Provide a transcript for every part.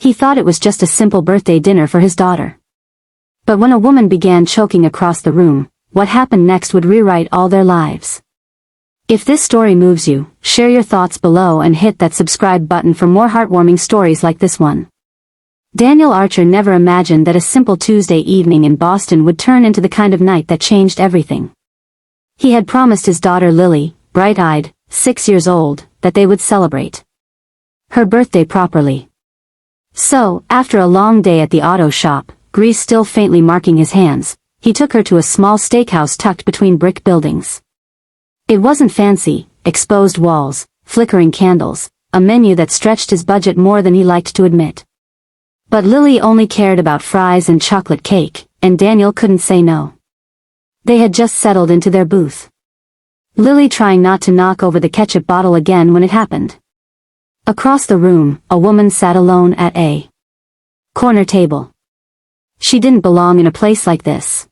He thought it was just a simple birthday dinner for his daughter. But when a woman began choking across the room, what happened next would rewrite all their lives. If this story moves you, share your thoughts below and hit that subscribe button for more heartwarming stories like this one. Daniel Archer never imagined that a simple Tuesday evening in Boston would turn into the kind of night that changed everything. He had promised his daughter Lily, bright-eyed, 6 years old, that they would celebrate her birthday properly. So, after a long day at the auto shop, grease still faintly marking his hands, he took her to a small steakhouse tucked between brick buildings. It wasn't fancy, exposed walls, flickering candles, a menu that stretched his budget more than he liked to admit. But Lily only cared about fries and chocolate cake, and Daniel couldn't say no. They had just settled into their booth. Lily trying not to knock over the ketchup bottle again when it happened. Across the room, a woman sat alone at a corner table. She didn't belong in a place like this.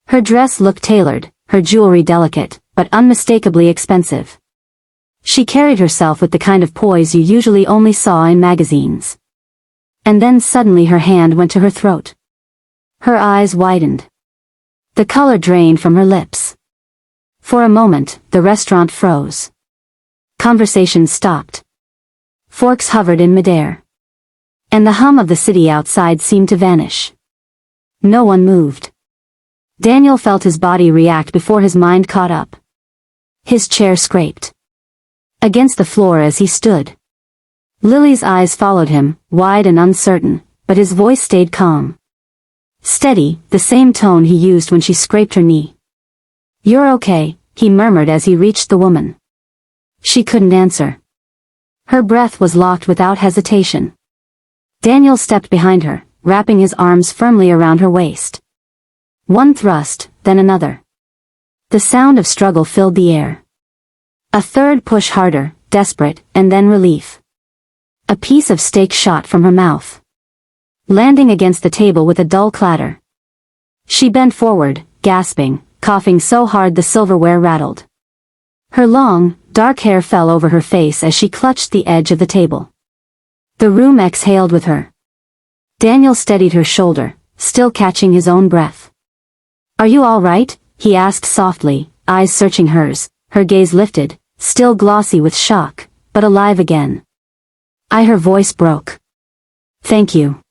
Her dress looked tailored, her jewelry delicate, but unmistakably expensive. She carried herself with the kind of poise you usually only saw in magazines. And then suddenly her hand went to her throat. Her eyes widened. The color drained from her lips. For a moment, the restaurant froze. Conversation stopped. Forks hovered in midair. And the hum of the city outside seemed to vanish. No one moved. Daniel felt his body react before his mind caught up. His chair scraped against the floor as he stood. Lily's eyes followed him, wide and uncertain, but his voice stayed calm. Steady, the same tone he used when she scraped her knee. "You're okay," he murmured as he reached the woman. She couldn't answer. Her breath was locked without hesitation. Daniel stepped behind her, wrapping his arms firmly around her waist. One thrust, then another. The sound of struggle filled the air. A third push harder, desperate, and then relief. A piece of steak shot from her mouth, landing against the table with a dull clatter. She bent forward, gasping, coughing so hard the silverware rattled. Her long, dark hair fell over her face as she clutched the edge of the table. The room exhaled with her. Daniel steadied her shoulder, still catching his own breath. "Are you all right?" he asked softly, eyes searching hers, her gaze lifted, still glossy with shock, but alive again. Her voice broke. "Thank you."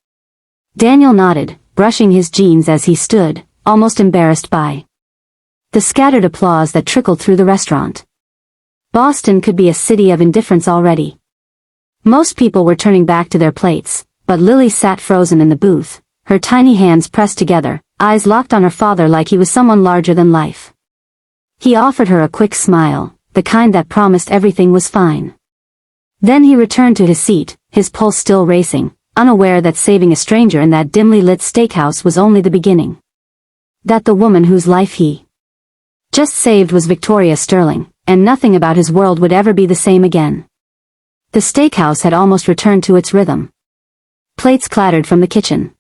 Daniel nodded, brushing his jeans as he stood, almost embarrassed by the scattered applause that trickled through the restaurant. Boston could be a city of indifference already. Most people were turning back to their plates, but Lily sat frozen in the booth, her tiny hands pressed together, eyes locked on her father like he was someone larger than life. He offered her a quick smile, the kind that promised everything was fine. Then he returned to his seat, his pulse still racing, unaware that saving a stranger in that dimly lit steakhouse was only the beginning. That the woman whose life he just saved was Victoria Sterling, and nothing about his world would ever be the same again. The steakhouse had almost returned to its rhythm. Plates clattered from the kitchen.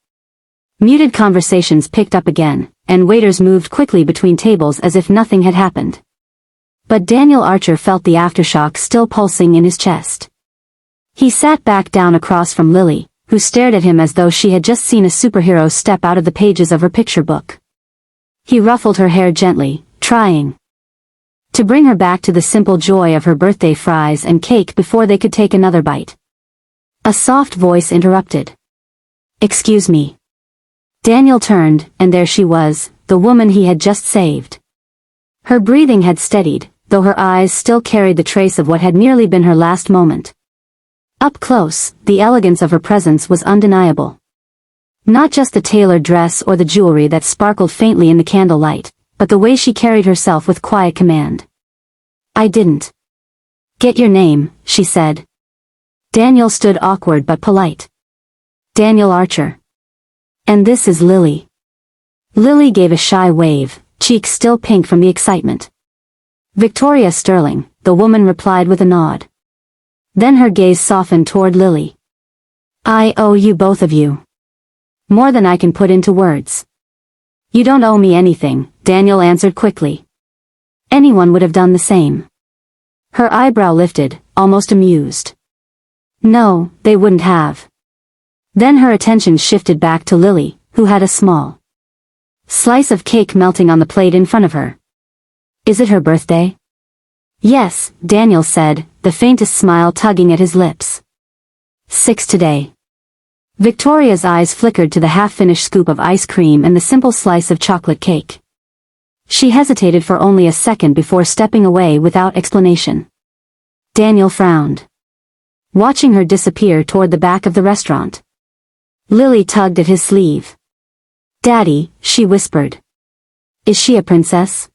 Muted conversations picked up again, and waiters moved quickly between tables as if nothing had happened. But Daniel Archer felt the aftershock still pulsing in his chest. He sat back down across from Lily, who stared at him as though she had just seen a superhero step out of the pages of her picture book. He ruffled her hair gently, trying to bring her back to the simple joy of her birthday fries and cake before they could take another bite. A soft voice interrupted. "Excuse me." Daniel turned, and there she was, the woman he had just saved. Her breathing had steadied, though her eyes still carried the trace of what had nearly been her last moment. Up close, the elegance of her presence was undeniable. Not just the tailored dress or the jewelry that sparkled faintly in the candlelight, but the way she carried herself with quiet command. "I didn't get your name," she said. Daniel stood awkward but polite. "Daniel Archer. And this is Lily." Lily gave a shy wave, cheeks still pink from the excitement. "Victoria Sterling," the woman replied with a nod. Then her gaze softened toward Lily. "I owe you, both of you, more than I can put into words." "You don't owe me anything," Daniel answered quickly. Anyone would have done the same. Her eyebrow lifted, almost amused. "No, they wouldn't have. Then her attention shifted back to Lily, who had a small slice of cake melting on the plate in front of her. Is it her birthday? Yes, Daniel said, the faintest smile tugging at his lips. 6 today. Victoria's eyes flickered to the half-finished scoop of ice cream and the simple slice of chocolate cake. She hesitated for only a second before stepping away without explanation. Daniel frowned, watching her disappear toward the back of the restaurant. Lily tugged at his sleeve. Daddy, she whispered. Is she a princess?